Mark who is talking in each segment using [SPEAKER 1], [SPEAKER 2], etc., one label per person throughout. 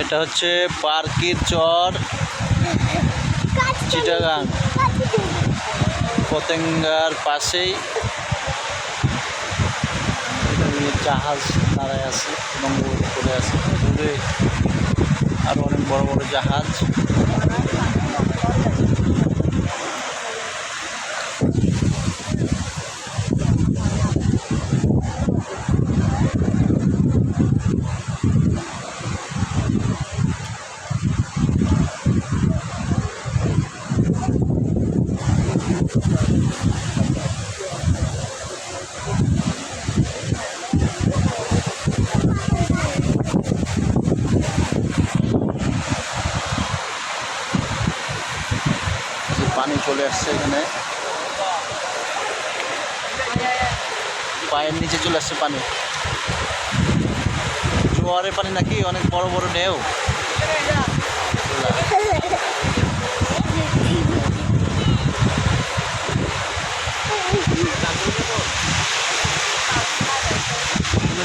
[SPEAKER 1] এটা হচ্ছে পার্কির চর, চিটাগাং পতেঙ্গার পাশেই জাহাজ দাঁড়ায় আছে, নঙ্গর করে আছে। দূরে আরো অনেক বড় বড় জাহাজ। পানি চলে আসছে এখানে, পায়ের নিচে চলে আসছে পানি। জোয়ারের পানি নাকি, অনেক বড় বড় ঢেউ।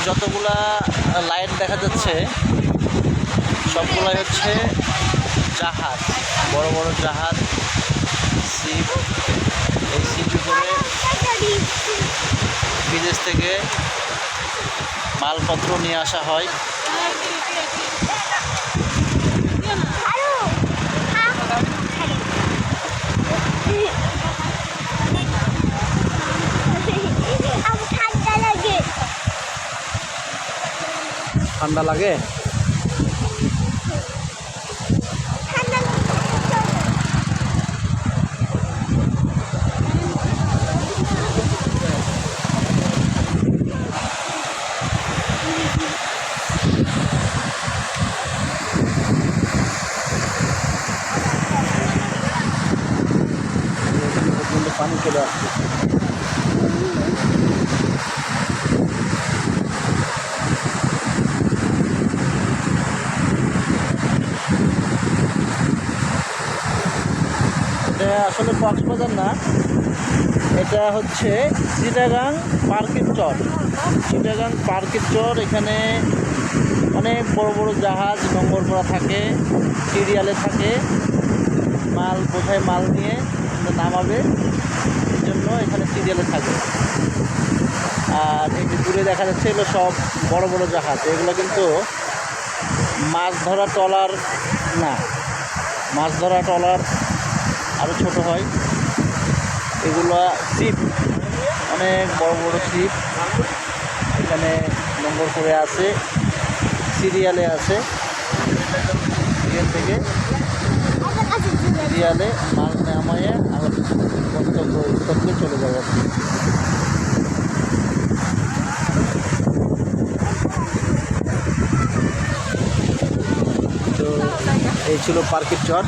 [SPEAKER 1] যতগুলা লাইট দেখা যাচ্ছে সবগুলাই হচ্ছে জাহাজ, বড় বড় জাহাজ, শিপ। এই শিপে করে বিদেশ থেকে মালপত্র নিয়ে আসা হয়। ঠান্ডা লাগে? পানি চলে আসছে। এটা আসলে কক্সবাজার না, এটা হচ্ছে চিটাগাং পার্কির চর। চিটাগাং পার্কির চর, এখানে অনেক বড় বড় জাহাজ নোঙর করা থাকে, সিরিয়ালে থাকে। মাল বোঝায়, মাল নিয়ে নামাবে, এই জন্য এখানে সিরিয়ালে থাকে। আর এই যে দূরে দেখা যাচ্ছে এগুলো সব বড় বড় জাহাজ। এগুলো কিন্তু মাছ ধরা ট্রলার না, মাছ ধরা ট্রলার আরও ছোট হয়। এগুলো শিপ, অনেক বড় বড় শিপ এখানে নোঙর করে আছে, সিরিয়ালে আছে। এখান থেকে সিরিয়ালে মাল নামাইয়ে আবার গন্তব্যস্থলে চলে যাবে। তো এই ছিল পার্কির চর।